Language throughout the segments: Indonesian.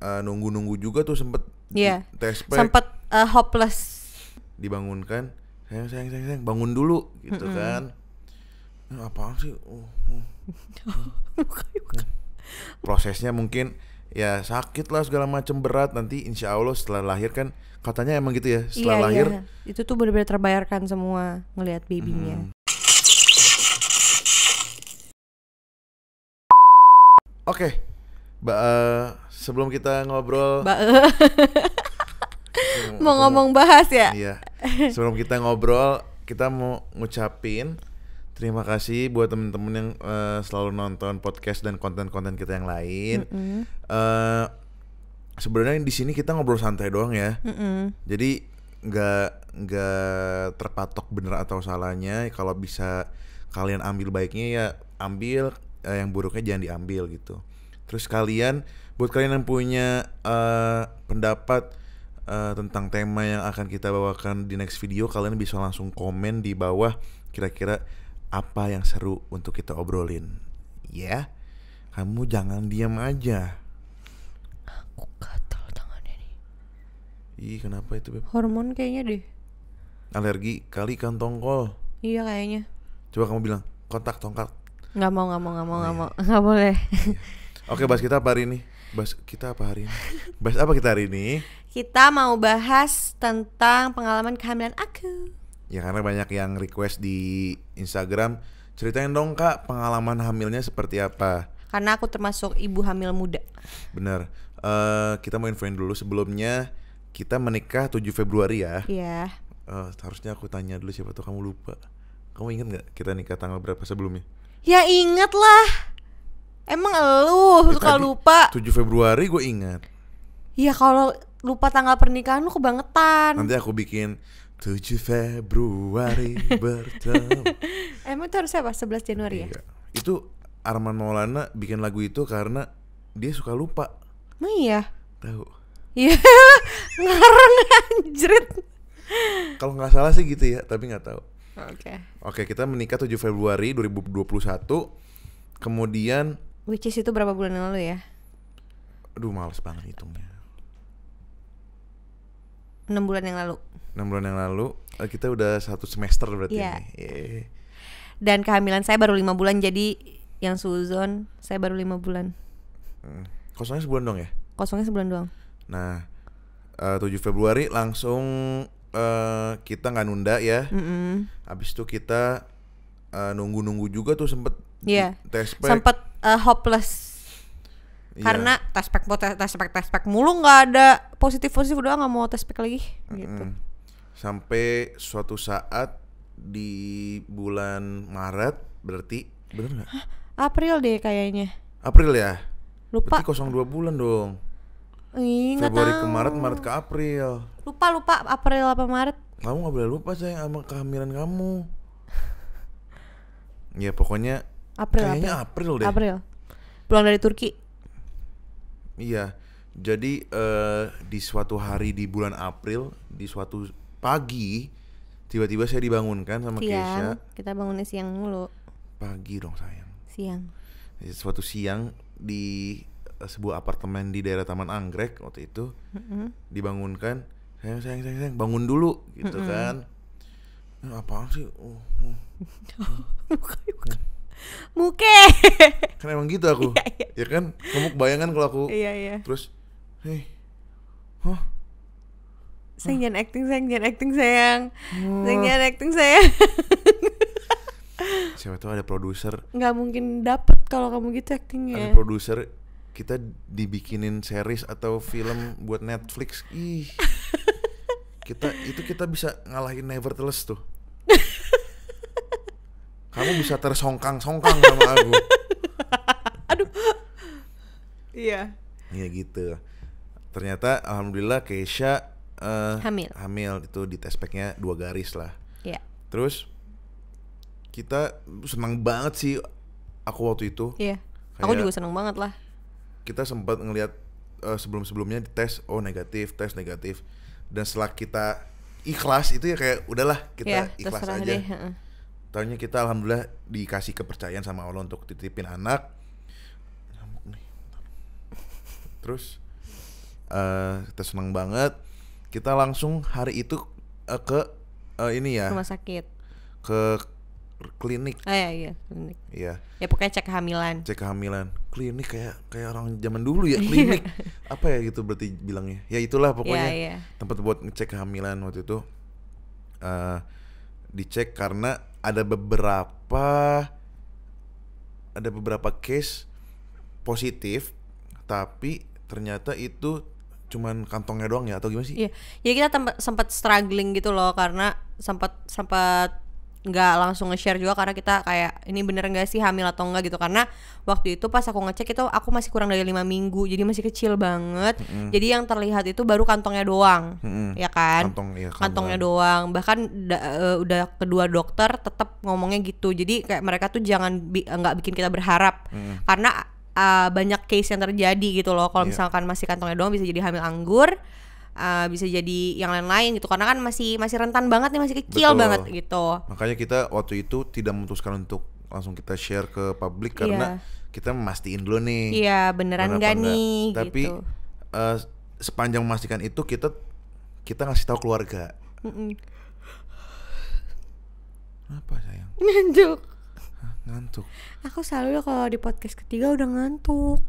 nunggu juga tuh sempet TSP. Sempet hopeless. Dibangunkan, sayang bangun dulu gitu kan. Apaan sih? Prosesnya mungkin ya sakit lah segala macam berat. Nanti insya Allah setelah lahir kan katanya emang gitu ya. Setelah lahir itu tuh benar-benar terbayarkan semua ngelihat babynya. Oke, sebelum kita ngobrol mau ngomong bahas ya? Iya. Sebelum kita ngobrol, kita mau ngucapin terima kasih buat temen-temen yang selalu nonton podcast dan konten-konten kita yang lain. Sebenarnya di sini kita ngobrol santai doang ya. Jadi nggak terpatok bener atau salahnya. Kalau bisa kalian ambil baiknya ya ambil, yang buruknya jangan diambil gitu. Terus buat kalian yang punya pendapat tentang tema yang akan kita bawakan di next video, kalian bisa langsung komen di bawah kira-kira apa yang seru untuk kita obrolin. Ya, kamu jangan diam aja. Aku gatal tangannya nih. Ih, kenapa itu, Beb? Hormon kayaknya deh. Alergi kali kan tongkol. Iya kayaknya. Coba kamu bilang kontak tongkat. Nggak mau. Nggak boleh. Oke, bahas kita apa hari ini? Bahas apa kita hari ini? Kita mau bahas tentang pengalaman kehamilan aku. Ya karena banyak yang request di Instagram, ceritain dong Kak pengalaman hamilnya seperti apa. Karena aku termasuk ibu hamil muda. Bener. Kita mau infoin dulu sebelumnya, kita menikah 7 Februari ya. Iya. Harusnya aku tanya dulu, siapa tuh kamu lupa. Kamu ingat gak kita nikah tanggal berapa sebelumnya? Ya inget lah. Emang lu suka lupa? 7 Februari gue ingat. Iya, kalau lupa tanggal pernikahan lu kebangetan. Nanti aku bikin 7 Februari bertemu. Emang itu harusnya apa? 11 Januari ya? Itu Arman Maulana bikin lagu itu karena dia suka lupa. Iya. Tahu. Iya. Ngarang anjrit. Kalau nggak salah sih gitu ya, tapi nggak tahu. Oke, kita menikah 7 Februari 2021. Kemudian which is itu berapa bulan yang lalu ya? Aduh, males banget hitungnya. 6 bulan yang lalu. 6 bulan yang lalu kita udah 1 semester berarti nih. Dan kehamilan saya baru 5 bulan. Jadi yang suzon saya baru 5 bulan. Kosongnya sebulan dong ya? Kosongnya sebulan doang. Nah 7 Februari langsung kita gak nunda ya. Habis itu kita nunggu juga tuh sempet TSP. Sempet hopeless. Karena tespek mulu, nggak ada positif udah nggak mau tespek lagi gitu. Sampai suatu saat di bulan Maret, berarti bener nggak? April deh kayaknya. April ya? Lupa. Berarti 02 bulan dong. Februari ke Maret, Maret ke April. Lupa April apa Maret? Kamu nggak boleh lupa sayang sama kehamilan kamu. Ya pokoknya kayaknya April deh. April. Pulang dari Turki. Iya. Jadi di suatu hari di bulan April, di suatu pagi, tiba-tiba saya dibangunkan sama Keisha. Kita bangunnya siang mulu. Pagi dong sayang. Siang. Suatu siang di sebuah apartemen di daerah Taman Anggrek waktu itu, dibangunkan, sayang bangun dulu gitu kan. Apaan sih? Muke. Kan emang gitu aku. Ya kan? Kamu kebayangan kalau aku. Iya. Terus, Sayang jangan acting sayang. Siapa tahu ada produser. Nggak mungkin dapet kalau kamu gitu actingnya. Ada produser, kita dibikinin series atau film buat Netflix. Ih. Kita bisa ngalahin Nevertheless tuh. Kamu bisa tersongkang-songkang sama aku. Aduh. Iya. Iya gitu. Ternyata alhamdulillah Keisha hamil itu di tespeknya 2 garis lah. Iya. Terus kita senang banget sih aku waktu itu. Iya. Aku juga senang banget lah. Kita sempat ngelihat sebelum-sebelumnya di tes negatif. Dan setelah kita ikhlas itu ya kayak udahlah kita ikhlas aja. Deh. Taunya kita alhamdulillah dikasih kepercayaan sama Allah untuk titipin anak. Terus Kita senang banget. Kita langsung hari itu ke ini ya, Rumah sakit. ke klinik. Iya, klinik. Iya. Ya pokoknya cek kehamilan. Cek kehamilan. Klinik kayak orang zaman dulu ya, klinik. Apa ya gitu berarti bilangnya. Ya itulah pokoknya. Iya. Tempat buat ngecek kehamilan waktu itu. Dicek karena ada beberapa case positif, tapi ternyata itu cuman kantongnya doang ya, atau gimana sih? Iya. Ya kita sempat struggling gitu loh, karena sempat nggak langsung nge-share juga, karena kita kayak ini bener nggak sih hamil atau enggak gitu, karena waktu itu pas aku ngecek itu aku masih kurang dari 5 minggu, jadi masih kecil banget. Jadi yang terlihat itu baru kantongnya doang, ya kan? Kantongnya doang. Bahkan udah kedua dokter tetap ngomongnya gitu. Jadi kayak mereka tuh jangan nggak bikin kita berharap, karena banyak case yang terjadi gitu loh. Kalau misalkan masih kantongnya doang bisa jadi hamil anggur. Bisa jadi yang lain-lain gitu, karena kan masih rentan banget nih, masih kecil. Betul. Banget gitu. Makanya kita waktu itu tidak memutuskan untuk langsung kita share ke publik, karena kita mastiin dulu nih. Iya, beneran enggak nih. Tapi gitu. Sepanjang memastikan itu kita ngasih tahu keluarga. Apa sayang? Ngantuk. Aku selalu kalau di podcast ketiga udah ngantuk.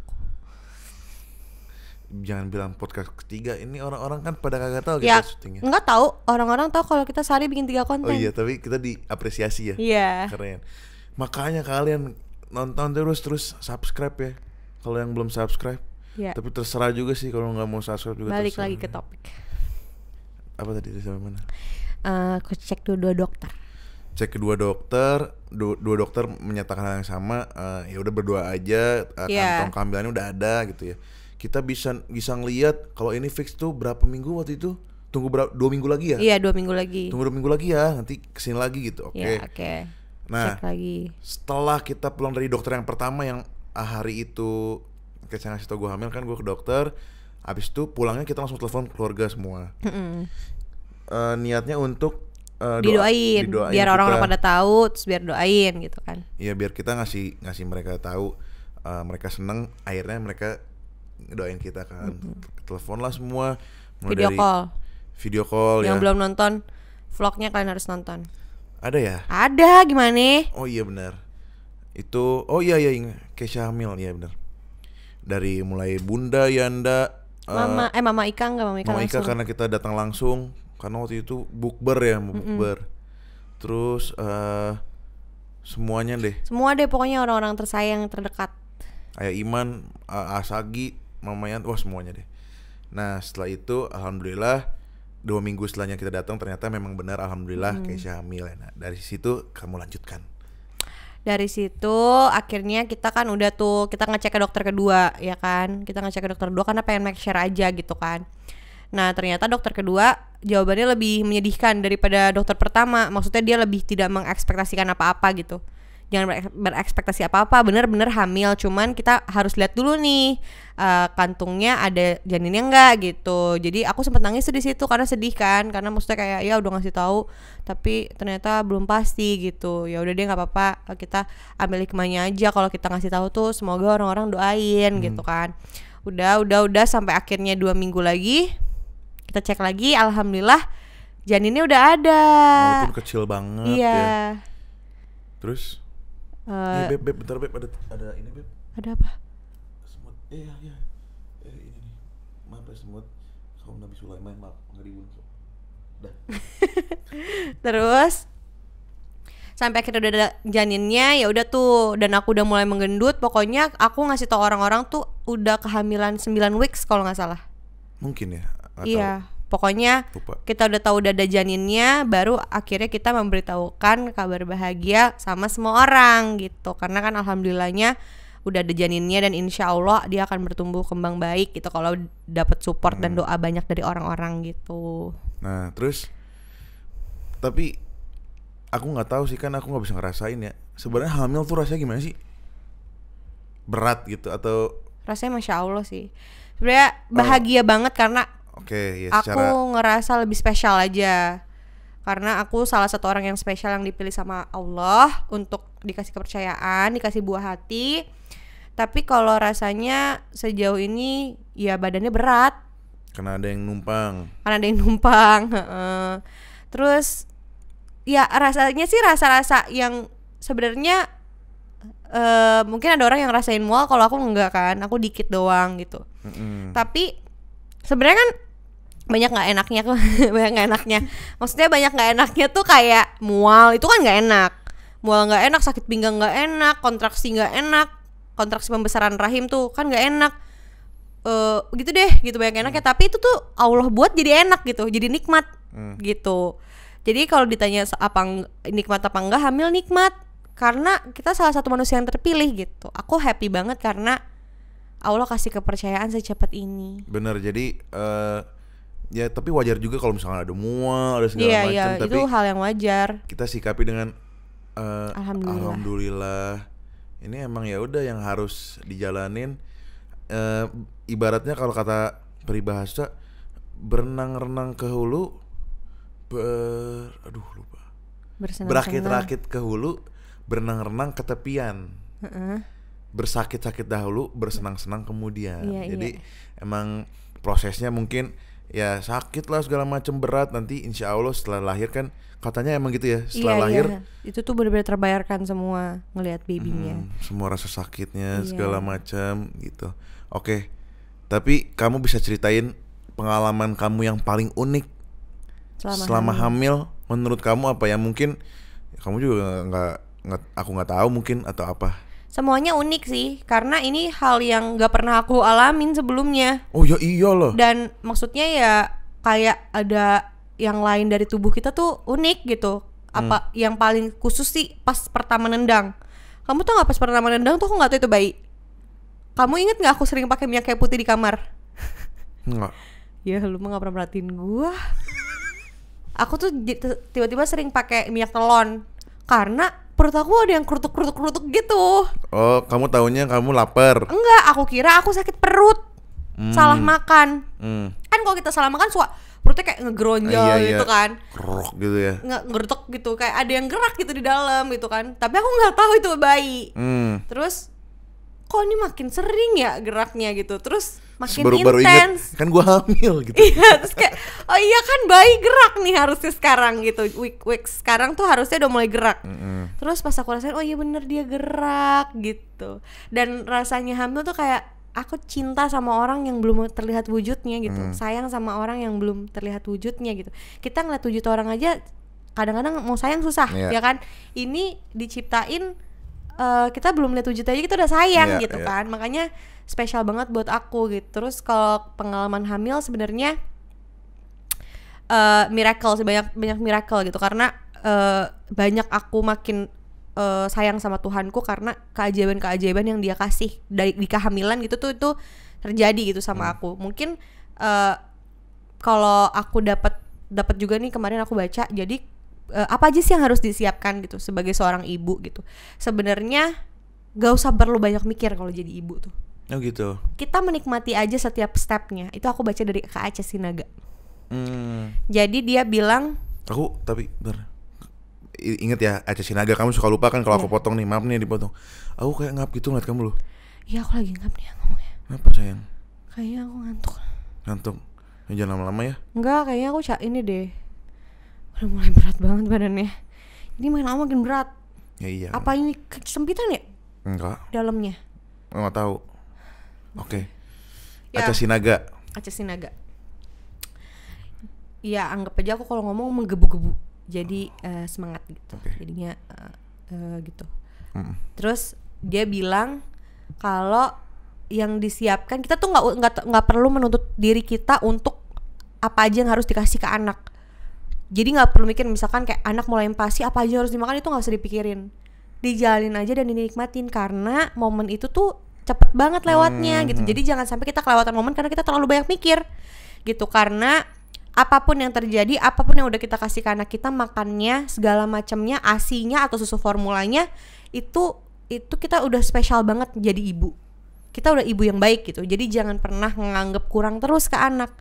Jangan bilang podcast ketiga, ini orang-orang kan pada kagak tahu ya, kita syutingnya. Enggak tahu, orang-orang tahu kalau kita sehari bikin 3 konten. Oh iya, tapi kita diapresiasi ya. Iya. Keren. Makanya kalian nonton terus subscribe ya. Kalau yang belum subscribe. Iya. Tapi terserah juga sih kalau nggak mau subscribe juga. Balik terserah. lagi ke topik. Apa tadi sampai mana? Aku cek dua dokter. Cek kedua dokter, dua dokter menyatakan hal yang sama. Ya udah berdoa aja, kantong kehamilannya udah ada gitu ya. Kita bisa ngelihat kalau ini fix tuh berapa minggu waktu itu? Tunggu 2 minggu lagi ya? Iya, 2 minggu lagi. Tunggu 2 minggu lagi ya, nanti kesini lagi gitu. Oke. Iya, oke. Nah, cek lagi. Setelah kita pulang dari dokter yang pertama yang hari itu kayak ngasih tau gue hamil kan, gue ke dokter. Abis itu pulangnya kita langsung telepon keluarga semua. Niatnya untuk didoain biar orang-orang pada tahu, terus biar doain gitu kan. Iya, biar kita ngasih mereka tahu, mereka seneng, akhirnya mereka doain kita kan. Telepon lah semua, video call yang ya. belum nonton vlognya kalian harus nonton. Ada ya? Ada, gimana? Oh iya benar. Itu iya Kesha hamil ya benar. Dari mulai Bunda, Yanda, Mama Ika karena kita datang langsung karena waktu itu bukber ya, bukber. Terus semuanya deh. Semua deh pokoknya orang-orang tersayang terdekat. Ayah Iman, Asagi, Mama Yan, wah semuanya deh. Nah setelah itu alhamdulillah 2 minggu setelahnya kita datang ternyata memang benar alhamdulillah Kesha hamil. Nah dari situ kamu lanjutkan. Dari situ akhirnya kita kan udah tuh kita ngecek ke dokter kedua ya kan. Kita ngecek ke dokter kedua karena pengen make sure aja gitu kan. Nah ternyata dokter kedua jawabannya lebih menyedihkan daripada dokter pertama. Maksudnya dia lebih tidak mengekspektasikan apa-apa gitu. Jangan berekspektasi apa-apa, bener-bener hamil. Cuman kita harus lihat dulu nih kantungnya ada janinnya enggak gitu. Jadi aku sempat nangis tuh di situ karena sedih kan, karena maksudnya kayak ya udah ngasih tahu tapi ternyata belum pasti gitu. Ya udah deh nggak apa-apa, kita ambil hikmahnya aja. Kalau kita ngasih tahu tuh semoga orang-orang doain gitu kan. Udah sampai akhirnya 2 minggu lagi kita cek lagi, alhamdulillah janinnya udah ada. Walaupun kecil banget ya. Terus Beb, bentar Beb, ada ini Beb. Ada apa? Semut. Iya. Ini nih. Maaf ya semut. Kaum Nabi Sulaiman, maaf enggak dibunuh. Dah. Terus sampai akhirnya udah ada janinnya, ya udah tuh, dan aku udah mulai menggendut. Pokoknya aku ngasih tau orang-orang tuh udah kehamilan 9 weeks kalau nggak salah. Mungkin ya. Iya. Pokoknya kita udah tahu udah ada janinnya, baru akhirnya kita memberitahukan kabar bahagia sama semua orang gitu. Karena kan alhamdulillahnya udah ada janinnya dan insya Allah dia akan bertumbuh kembang baik gitu kalau dapat support dan doa banyak dari orang-orang gitu. Nah terus, tapi aku nggak tahu sih, kan aku nggak bisa ngerasain ya. Sebenarnya hamil tuh rasanya gimana sih? Berat gitu atau? Rasanya masya Allah sih. Sebenarnya bahagia banget karena Oke, ya, aku ngerasa lebih spesial aja. Karena aku salah satu orang yang spesial yang dipilih sama Allah untuk dikasih kepercayaan, dikasih buah hati. Tapi kalau rasanya sejauh ini ya badannya berat. Karena ada yang numpang. Karena ada yang numpang. Heeh. Terus ya rasanya sih rasa-rasa yang sebenarnya mungkin ada orang yang rasain mual, kalau aku enggak kan, aku dikit doang gitu. Tapi sebenarnya kan banyak nggak enaknya banyak nggak enaknya. Maksudnya banyak nggak enaknya tuh kayak mual itu kan nggak enak, mual nggak enak, sakit pinggang nggak enak, kontraksi nggak enak, kontraksi pembesaran rahim tuh kan nggak enak. Gitu deh, gitu banyak enaknya. Tapi itu tuh Allah buat jadi enak gitu, jadi nikmat gitu. Jadi kalau ditanya nikmat apa enggak, hamil nikmat. Karena kita salah satu manusia yang terpilih gitu. Aku happy banget karena Allah kasih kepercayaan secepat ini. Bener, jadi ya tapi wajar juga kalau misalnya ada mual, ada segala macam. Iya, Tapi itu hal yang wajar. kita sikapi dengan Alhamdulillah. Ini emang ya udah yang harus dijalanin. Ibaratnya kalau kata peribahasa, berenang-renang ke hulu, lupa. Berakit-rakit ke hulu, berenang-renang ke tepian. Bersakit-sakit dahulu, bersenang-senang kemudian. Jadi emang prosesnya mungkin ya sakit lah segala macam, berat. Nanti insya Allah setelah lahir kan katanya emang gitu ya, setelah lahir itu tuh benar-benar terbayarkan semua ngelihat babynya. Semua rasa sakitnya segala macam gitu. Oke. Tapi kamu bisa ceritain pengalaman kamu yang paling unik selama hamil menurut kamu apa ya? Mungkin kamu juga aku nggak tahu mungkin atau apa. Semuanya unik sih, karena ini hal yang nggak pernah aku alamin sebelumnya. Oh ya iyalah. Dan maksudnya ya kayak ada yang lain dari tubuh kita tuh unik gitu. Apa yang paling khusus sih pas pertama nendang. Kamu tau nggak pas pertama nendang tuh aku nggak tahu itu bayi. Kamu inget nggak aku sering pakai minyak kayu putih di kamar? Enggak. Ya lu mah nggak pernah perhatiin gua. Aku tuh tiba-tiba sering pakai minyak telon karena perut aku ada yang kerutuk gitu. Oh, kamu taunya kamu lapar? Enggak, aku kira aku sakit perut. Salah makan. Kan kalau kita salah makan perutnya kayak ngegeronjol gitu kan. Krok gitu ya. Ngegerutuk gitu, kayak ada yang gerak gitu di dalam gitu kan. Tapi aku nggak tahu itu bayi. Terus kok ini makin sering ya geraknya gitu. Terus makin intens. Kan gua hamil gitu. Iya, terus kayak oh iya kan bayi gerak nih harusnya sekarang gitu. Week sekarang tuh harusnya udah mulai gerak. Terus pas aku rasain oh iya bener dia gerak gitu. Dan rasanya hamil tuh kayak aku cinta sama orang yang belum terlihat wujudnya gitu. Sayang sama orang yang belum terlihat wujudnya gitu. Kita ngeliat wujud orang aja kadang-kadang mau sayang susah, ya kan? Ini diciptain kita belum lihat wujud aja kita udah sayang gitu kan. Makanya spesial banget buat aku gitu. Terus kalau pengalaman hamil sebenarnya miracle sih, banyak miracle gitu karena banyak aku makin sayang sama Tuhanku karena keajaiban-keajaiban yang Dia kasih di kehamilan gitu tuh itu terjadi gitu sama aku. Mungkin kalau aku dapat juga nih kemarin aku baca, jadi apa aja sih yang harus disiapkan gitu sebagai seorang ibu gitu. Sebenarnya gak usah perlu banyak mikir kalau jadi ibu tuh. Oh gitu. Kita menikmati aja setiap stepnya. Itu aku baca dari Kak Aca Sinaga. Jadi dia bilang, aku tapi bentar. Ingat ya Aca Sinaga, kamu suka lupa kan kalau aku potong nih, maaf nih dipotong. Aku kayak ngap gitu ngeliat kamu loh. Iya aku lagi ngap nih ngomongnya. Kenapa sayang? Kayaknya aku ngantuk. Jangan lama-lama ya. Enggak, kayaknya aku ini deh. Udah mulai berat banget badannya. Ini makin lama makin berat. Ya iya. Apa ini kesempitan ya? Enggak. Dalamnya. Enggak tahu. Oke. Ya. Aca Sinaga. Ya anggap aja aku kalau ngomong menggebu-gebu. Jadi semangat gitu. Jadinya gitu. Terus dia bilang kalau yang disiapkan kita tuh nggak perlu menuntut diri kita untuk apa aja yang harus dikasih ke anak. Jadi nggak perlu mikir misalkan kayak anak mulai empasi apa aja harus dimakan, itu nggak usah dipikirin, dijalin aja dan dinikmatin karena momen itu tuh cepet banget lewatnya gitu. Jadi jangan sampai kita kelewatan momen karena kita terlalu banyak mikir gitu. Karena apapun yang terjadi, apapun yang udah kita kasih ke anak kita, makannya segala macamnya, asinya atau susu formulanya, itu kita udah spesial banget jadi ibu. Kita udah ibu yang baik gitu. Jadi jangan pernah nganggep kurang terus ke anak.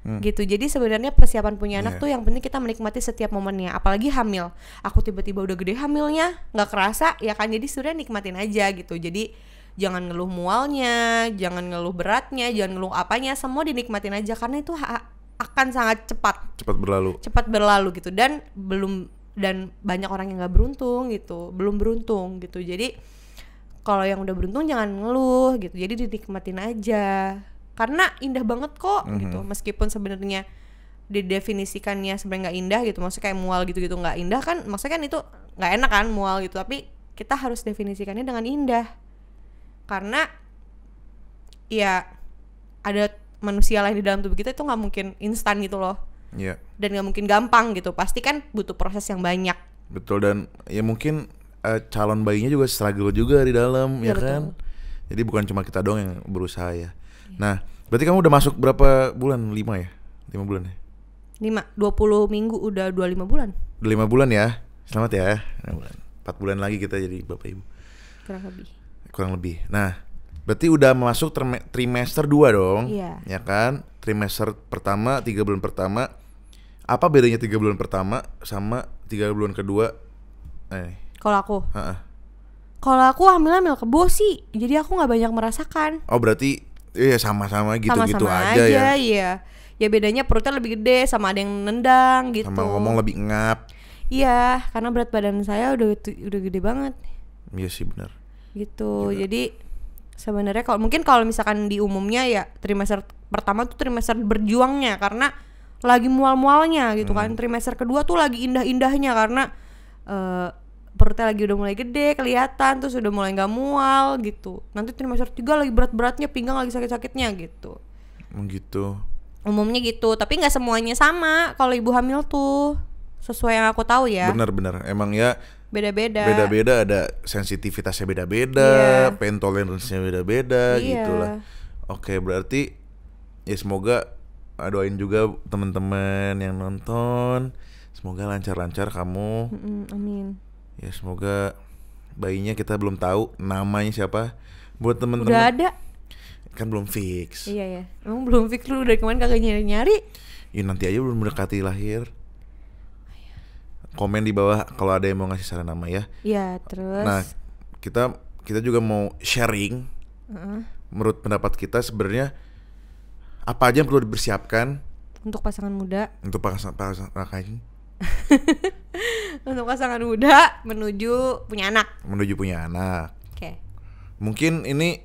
Gitu. Jadi sebenarnya persiapan punya anak tuh yang penting kita menikmati setiap momennya. Apalagi hamil. Aku tiba-tiba udah gede hamilnya, nggak kerasa ya kan. Jadi sudah nikmatin aja gitu. Jadi jangan ngeluh mualnya, jangan ngeluh beratnya, jangan ngeluh apanya, semua dinikmatin aja karena itu akan sangat cepat berlalu gitu. Dan banyak orang yang nggak beruntung gitu, belum beruntung gitu. Jadi kalau yang udah beruntung jangan ngeluh gitu, jadi dinikmatin aja karena indah banget kok gitu. Meskipun sebenarnya didefinisikannya sebenarnya nggak indah gitu, maksudnya kayak mual gitu nggak indah kan, maksudnya kan itu nggak enak kan mual gitu, tapi kita harus definisikannya dengan indah karena ya ada manusia lain di dalam tubuh kita, itu nggak mungkin instan gitu loh. Dan nggak mungkin gampang gitu, pasti kan butuh proses yang banyak. Betul, dan ya mungkin calon bayinya juga struggle juga di dalam ya kan. Jadi bukan cuma kita doang yang berusaha ya. Nah berarti kamu udah masuk berapa bulan? 5 ya? 5 bulan ya? 20 minggu udah 25 bulan. Udah 5 bulan ya. Selamat ya. 4 bulan lagi kita jadi bapak ibu. Kurang lebih. Nah, berarti udah masuk trimester 2 dong. Iya. Ya kan? Trimester pertama 3 bulan pertama. Apa bedanya 3 bulan pertama sama 3 bulan kedua? Kalau aku? Kalau aku hamil kebo sih. Jadi aku gak banyak merasakan. Oh berarti ya sama-sama gitu-gitu sama-sama aja ya. Iya. Ya bedanya perutnya lebih gede, sama ada yang nendang gitu. Sama ngomong lebih ngap. Iya, karena berat badan saya udah gede banget. Iya sih benar. Gitu. Juga. Jadi sebenarnya kalau misalkan di umumnya ya trimester pertama tuh trimester berjuangnya karena lagi mual-mualnya gitu kan. Trimester kedua tuh lagi indah-indahnya karena perutnya lagi udah mulai gede kelihatan, terus udah mulai nggak mual gitu. Nanti trimester 3 lagi berat-beratnya, pinggang lagi sakit-sakitnya gitu. Gitu. Umumnya gitu, tapi nggak semuanya sama kalau ibu hamil tuh, sesuai yang aku tahu ya. Benar-benar, emang ya beda-beda. Beda-beda, ada sensitivitasnya beda-beda, pain tolerance-nya beda-beda gitulah. Oke, berarti ya semoga doain juga teman-teman yang nonton, semoga lancar-lancar kamu. Amin. Ya semoga bayinya kita belum tahu namanya siapa. Buat teman-teman. Udah ada. Kan belum fix. Iya ya. Emang belum fix, lu dari kemarin kagak nyari-nyari? Ya nanti aja belum mendekati lahir. Komen di bawah kalau ada yang mau ngasih saran nama ya. Iya, terus. Nah, kita juga mau sharing. Menurut pendapat kita sebenarnya apa aja yang perlu dipersiapkan untuk pasangan muda? Untuk pasangan untuk pasangan muda menuju punya anak. Oke. Mungkin ini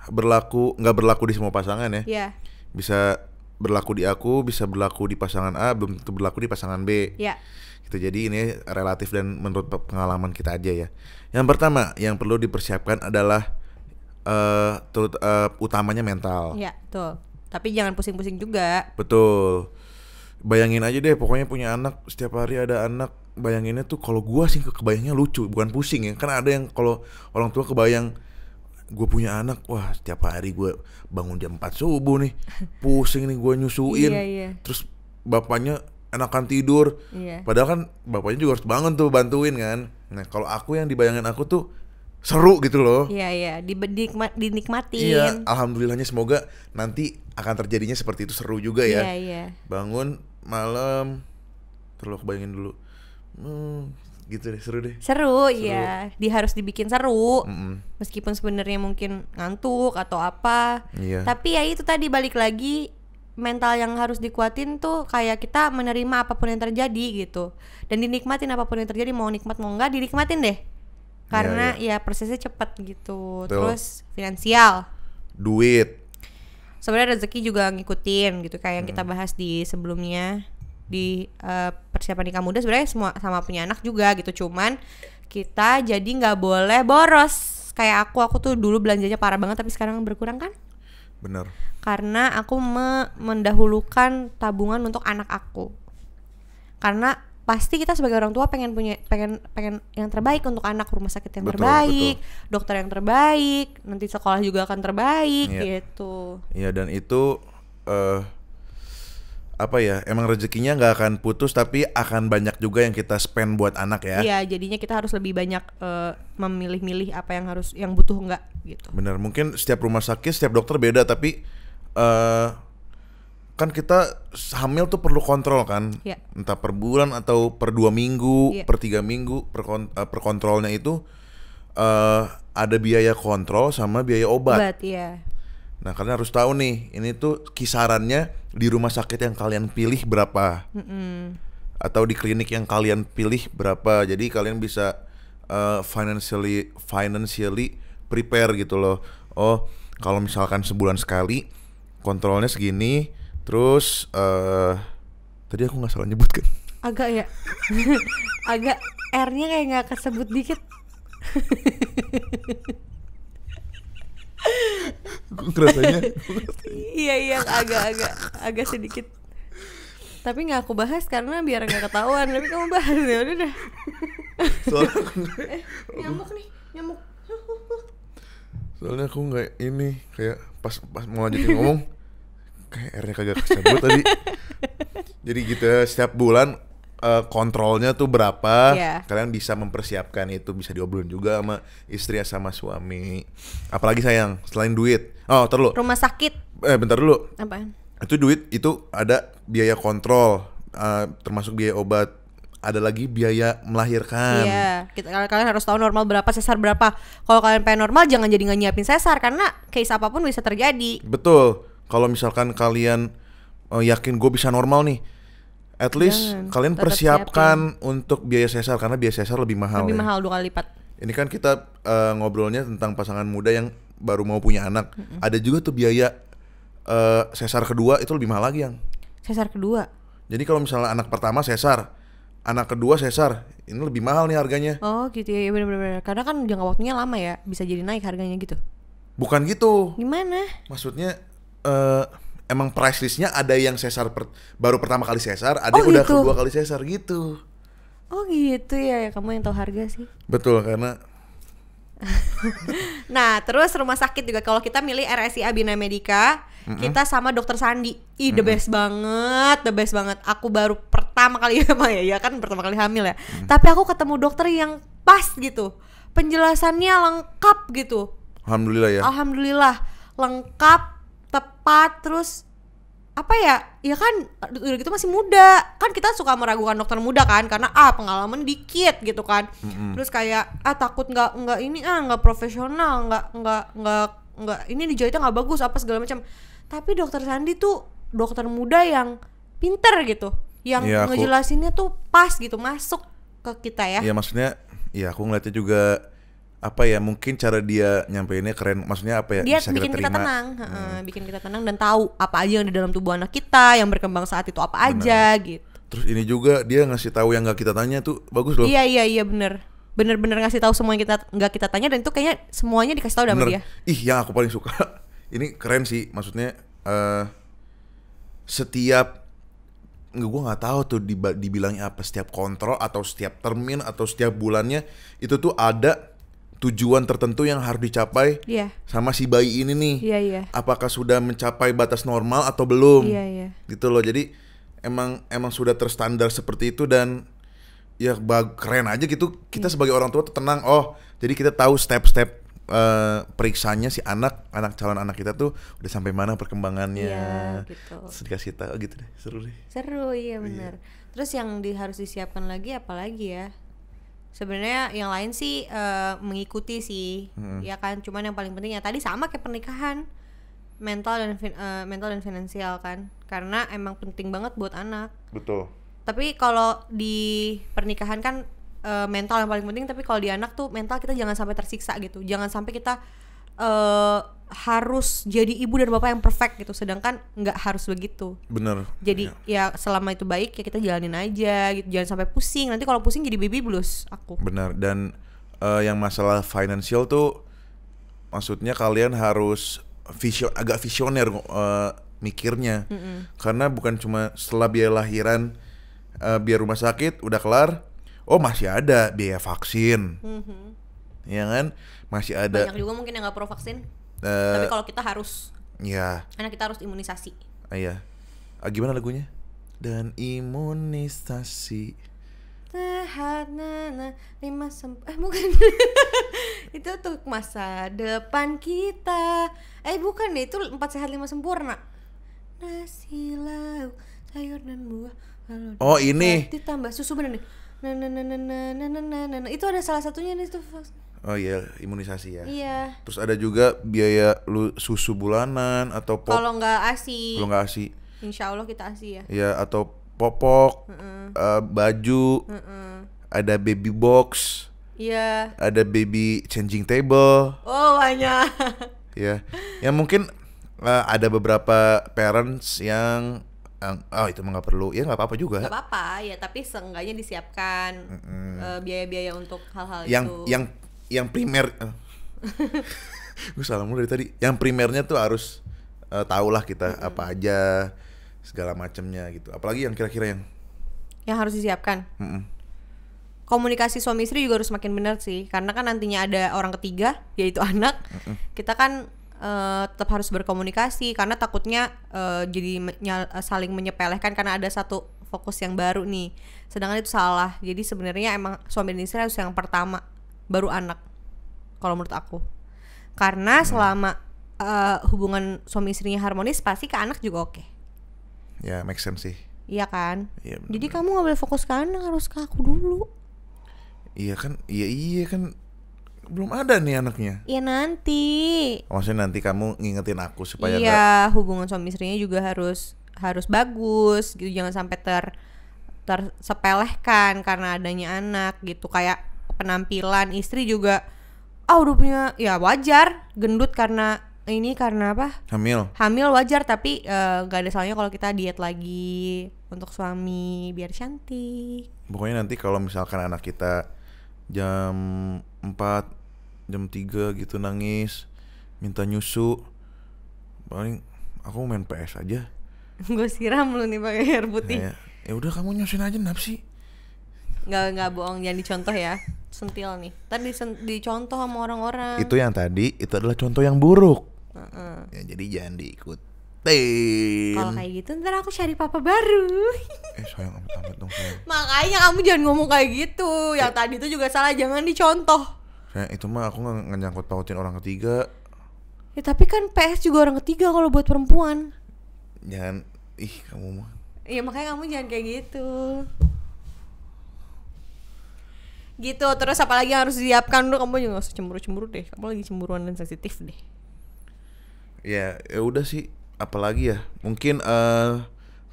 nggak berlaku di semua pasangan ya. Iya. Bisa berlaku di aku, bisa berlaku di pasangan A, belum tentu berlaku di pasangan B. Iya. Gitu, jadi ini relatif dan menurut pengalaman kita aja ya. Yang pertama yang perlu dipersiapkan adalah utamanya mental. Iya, betul. Tapi jangan pusing-pusing juga. Betul. Bayangin aja deh, pokoknya punya anak, setiap hari ada anak. Bayanginnya tuh, kalau gua sih kebayangnya lucu, bukan pusing ya. Kan ada yang kalau orang tua kebayang gue punya anak, wah setiap hari gue bangun jam 4 subuh nih, pusing nih gue nyusuin. Iya. Terus bapaknya enakan tidur. Iya. Padahal kan bapaknya juga harus bangun tuh bantuin kan. Nah kalau aku yang dibayangin aku tuh seru gitu loh. Iya, dinikmatin. Iya, alhamdulillahnya semoga nanti akan terjadinya seperti itu, seru juga ya. Iya. Bangun malam, terus bayangin dulu, gitu deh, seru. Iya. Harus dibikin seru. Meskipun sebenarnya mungkin ngantuk atau apa. Iya. Tapi ya itu tadi, balik lagi, mental yang harus dikuatin tuh kayak kita menerima apapun yang terjadi gitu. Dan dinikmatin apapun yang terjadi, mau nikmat mau enggak dinikmatin deh. Karena ya prosesnya cepat gitu. Terus finansial, duit. Sebenarnya rezeki juga ngikutin gitu, kayak yang kita bahas di sebelumnya. Di persiapan nikah muda sebenarnya semua sama punya anak juga gitu, cuman kita jadi nggak boleh boros. Kayak aku tuh dulu belanjanya parah banget, tapi sekarang berkurang kan? Bener. Karena aku mendahulukan tabungan untuk anak aku. Karena pasti kita sebagai orang tua pengen yang terbaik untuk anak, rumah sakit yang terbaik, dokter yang terbaik, nanti sekolah juga akan terbaik gitu. Iya, dan itu apa ya, emang rezekinya nggak akan putus, tapi akan banyak juga yang kita spend buat anak ya. Iya, jadinya kita harus lebih banyak memilih-milih apa yang butuh nggak gitu. Bener, mungkin setiap rumah sakit, setiap dokter beda, tapi kan kita hamil tuh perlu kontrol kan, entah per bulan atau per 2 minggu, per 3 minggu, per kontrolnya itu ada biaya kontrol sama biaya obat. Obat ya. Nah, kalian harus tahu nih, ini tuh kisarannya di rumah sakit yang kalian pilih berapa, atau di klinik yang kalian pilih berapa. Jadi kalian bisa financially prepare gitu loh. Oh, kalau misalkan sebulan sekali kontrolnya segini, terus tadi aku nggak salah nyebut kan? Agak ya, agak R-nya kayak nggak kesebut dikit. Gue ngerasanya Iya agak sedikit. Tapi nggak aku bahas karena biar nggak ketahuan. Tapi kamu bahas ya udah dah. soalnya aku Nyamuk. soalnya aku nggak ini kayak pas mau lanjutin ngomong kayak R-nya kagak kesebut tadi. Jadi gitu setiap bulan kontrolnya tuh berapa, kalian bisa mempersiapkan itu, bisa diobrolin juga sama istri sama suami. Apalagi sayang, selain duit. Oh, ntar dulu. Rumah sakit. Bentar dulu. Apaan? Itu duit, itu ada biaya kontrol, termasuk biaya obat. Ada lagi biaya melahirkan. Iya, kalian harus tahu normal berapa, sesar berapa. Kalau kalian pengen normal, jangan jadi nggak nyiapin sesar karena case apapun bisa terjadi. Betul. Kalau misalkan kalian yakin gue bisa normal nih, at least kalian persiapkan untuk biaya sesar karena biaya sesar lebih mahal. Lebih mahal 2 kali lipat. Ini kan kita ngobrolnya tentang pasangan muda yang baru mau punya anak. Ada juga tuh biaya sesar kedua itu lebih mahal lagi yang. Sesar kedua. Jadi kalau misalnya anak pertama sesar, anak kedua sesar, ini lebih mahal nih harganya. Oh gitu ya, benar-benar. Karena kan jangka waktunya lama ya, bisa jadi naik harganya gitu. Bukan gitu. Gimana? Maksudnya emang price listnya ada yang sesar baru pertama kali sesar, ada yang udah gitu? kedua kali sesar gitu. Oh gitu ya, kamu yang tahu harga sih. Betul, karena Nah terus rumah sakit juga, kalau kita milih RSIA Bina Medica, kita sama dokter Sandi. The best banget, the best banget. Aku baru pertama kali ya kan pertama kali hamil ya. Tapi aku ketemu dokter yang pas gitu, penjelasannya lengkap gitu. alhamdulillah ya. Alhamdulillah lengkap, tepat, terus apa ya? Ya kan udah gitu masih muda. Kan kita suka meragukan dokter muda kan karena pengalaman dikit gitu kan. Terus kayak takut nggak ini nggak profesional, nggak ini dijahitnya nggak bagus apa segala macam. Tapi dokter Sandi tuh dokter muda yang pinter gitu. Yang ngejelasinnya tuh pas gitu, masuk ke kita ya. Iya, maksudnya ya aku ngeliatnya juga apa ya, mungkin cara dia nyampeinnya keren, maksudnya apa ya, dia bisa bikin kita kita terima. tenang, bikin kita tenang dan tahu apa aja yang di dalam tubuh anak kita, yang berkembang saat itu apa aja gitu. Terus ini juga dia ngasih tahu yang nggak kita tanya tuh bagus loh. Iya bener ngasih tahu semua yang kita nggak kita tanya, dan itu kayaknya semuanya dikasih tahu sama dia. Yang aku paling suka ini keren sih, maksudnya setiap gue nggak tahu tuh dibilangnya apa, setiap kontrol atau setiap termin atau setiap bulannya itu tuh ada tujuan tertentu yang harus dicapai sama si bayi ini nih. Apakah sudah mencapai batas normal atau belum? Gitu loh. Jadi emang sudah terstandar seperti itu, dan ya keren aja gitu. Kita sebagai orang tua tuh tenang. Oh, jadi kita tahu step-step periksanya si calon anak kita tuh udah sampai mana perkembangannya. Gitu. Terus dikasih tahu gitu deh. Seru, iya benar. Terus yang harus disiapkan lagi apa lagi ya? Sebenarnya yang lain sih mengikuti sih, ya kan. Cuman yang paling penting ya tadi sama kayak pernikahan, mental dan finansial kan, karena emang penting banget buat anak. Betul. Tapi kalau di pernikahan kan mental yang paling penting, tapi kalau di anak tuh mental kita jangan sampai tersiksa gitu, jangan sampai kita harus jadi ibu dan bapak yang perfect gitu, sedangkan nggak harus begitu. Bener. Jadi ya selama itu baik ya kita jalanin aja gitu, jangan sampai pusing. Nanti kalau pusing jadi baby blues aku. Benar. Dan yang masalah financial tuh, maksudnya kalian harus agak visioner mikirnya, karena bukan cuma setelah biaya lahiran, biaya rumah sakit udah kelar, masih ada biaya vaksin, ya kan, masih ada. Banyak juga mungkin yang nggak pro vaksin. Tapi kalau kita harus, karena kita harus imunisasi. Iya. Gimana lagunya? Dan imunisasi. Bukan. Itu untuk masa depan kita. Bukan deh, itu 4 sehat 5 sempurna. Nasi lauk, sayur dan buah. Ini. Ditambah susu, bener nih. Itu ada salah satunya nih tuh. Oh iya, imunisasi ya. Iya. Terus ada juga biaya lu susu bulanan atau Kalau nggak ASI. Kalau nggak ASI. Insya Allah kita ASI ya. Ya, atau popok, baju, ada baby box, Iya. ada baby changing table. Oh banyak. Ya, ya mungkin ada beberapa parents yang itu mah nggak perlu, ya nggak apa-apa juga. Gak apa-apa ya, tapi seenggaknya disiapkan biaya-biaya untuk hal-hal Yang itu. yang primer, gue salah mulu dari tadi. Yang primernya tuh harus tahulah kita apa aja segala macamnya gitu. Apalagi yang kira-kira yang harus disiapkan. Komunikasi suami istri juga harus makin benar sih, karena kan nantinya ada orang ketiga yaitu anak. Kita kan tetap harus berkomunikasi karena takutnya jadi saling menyepelekan karena ada satu fokus yang baru nih, sedangkan itu salah. Jadi sebenarnya emang suami dan istri harus yang pertama, baru anak kalau menurut aku, karena selama hubungan suami istrinya harmonis pasti ke anak juga oke. ya make sense sih. Iya kan? Iya, jadi kamu gak boleh fokus ke anak, harus ke aku dulu. Iya kan belum ada nih anaknya. Iya nanti. Maksudnya nanti kamu ngingetin aku supaya iya, hubungan suami istrinya juga harus bagus gitu, jangan sampai tersepelehkan karena adanya anak gitu. Kayak penampilan istri juga udah punya, ya wajar gendut karena apa? Hamil wajar, tapi gak ada salahnya kalau kita diet lagi untuk suami biar cantik. Pokoknya nanti kalau misalkan anak kita jam 4, jam 3 gitu nangis, minta nyusu, paling aku main PS aja. Gue siram lu nih pakai air putih. Ya udah kamu nyusin aja napsi. Nggak bohong, jangan dicontoh ya. Sentil nih. Tadi dicontoh sama orang-orang. Itu yang tadi, itu adalah contoh yang buruk. Ya jadi jangan diikutin. Kalau kayak gitu ntar aku cari papa baru. Sayang amit-amit dong sayang. Makanya kamu jangan ngomong kayak gitu. Yang tadi itu juga salah, jangan dicontoh. Sayang, itu mah aku nggak nyangkut pautin orang ketiga. Ya tapi kan PS juga orang ketiga kalau buat perempuan. Jangan, kamu mah. Iya makanya kamu jangan kayak gitu. Gitu, terus apalagi yang harus disiapkan dulu. Kamu juga gak usah cemburu-cemburu deh. Kamu lagi cemburuan dan sensitif deh. Ya udah sih, apalagi ya. Mungkin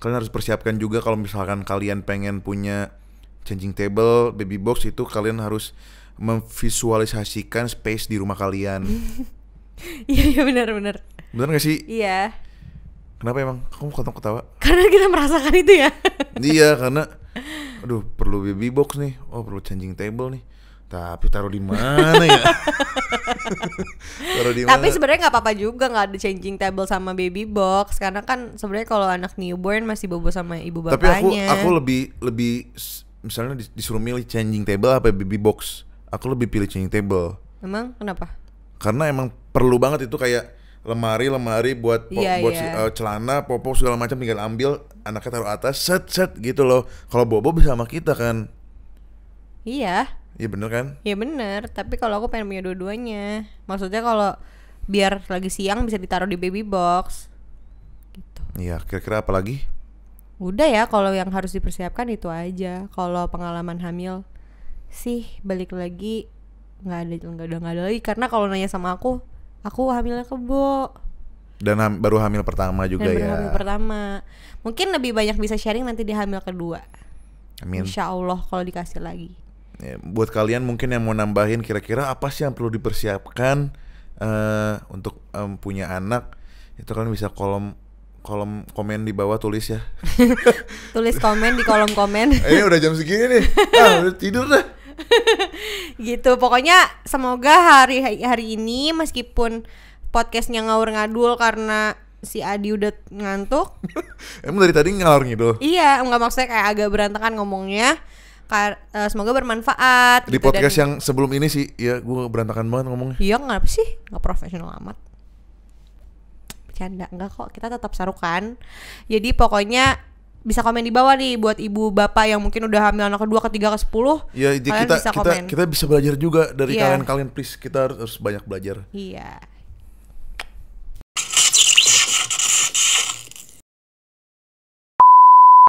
kalian harus persiapkan juga kalau misalkan kalian pengen punya changing table, baby box, itu kalian harus memvisualisasikan space di rumah kalian. Iya benar. Bener gak sih? Iya. Kenapa emang? Kamu ketawa? Karena kita merasakan itu ya. Iya, karena aduh perlu baby box nih, perlu changing table nih, tapi taruh di mana ya? Tapi sebenarnya nggak apa-apa juga nggak ada changing table sama baby box, karena kan sebenarnya kalau anak newborn masih bobo sama ibu bapaknya. Tapi aku lebih misalnya disuruh milih changing table apa baby box, aku lebih pilih changing table. Emang kenapa? Karena emang perlu banget itu, kayak lemari buat celana, popok segala macam, tinggal ambil, anaknya taruh atas, set gitu loh. Kalau bobo bisa sama kita kan. Iya bener kan? Iya bener, tapi kalau aku pengen punya dua-duanya. Maksudnya kalau biar lagi siang bisa ditaruh di baby box gitu. Iya, kira-kira apa lagi? Udah ya, kalau yang harus dipersiapkan itu aja. Kalau pengalaman hamil sih balik lagi nggak ada lagi, karena kalau nanya sama aku hamilnya kebo. Dan baru hamil pertama juga ya. Hamil pertama. Mungkin lebih banyak bisa sharing nanti di hamil kedua. Amin. Insya Allah kalau dikasih lagi. Ya, buat kalian mungkin yang mau nambahin kira-kira apa sih yang perlu dipersiapkan untuk punya anak, itu kan bisa kolom komen di bawah, tulis ya. Tulis komen di kolom komen. Udah jam segini nih. Udah tidur dah. Gitu, pokoknya semoga hari ini meskipun podcastnya ngawur ngadul karena si Adi udah ngantuk. Emang dari tadi ngalor ngidul? Iya, nggak, maksudnya kayak agak berantakan ngomongnya. Semoga bermanfaat. Di gitu, podcast yang sebelum ini sih, ya gue berantakan banget ngomongnya. Iya, ngapa sih? Nggak profesional amat. Bercanda, enggak kok, kita tetap sarukan. Jadi pokoknya bisa komen di bawah nih buat ibu bapak yang mungkin udah hamil anak kedua, ketiga, ke-10. Ya, kita bisa belajar juga dari kalian please, kita harus banyak belajar. Iya.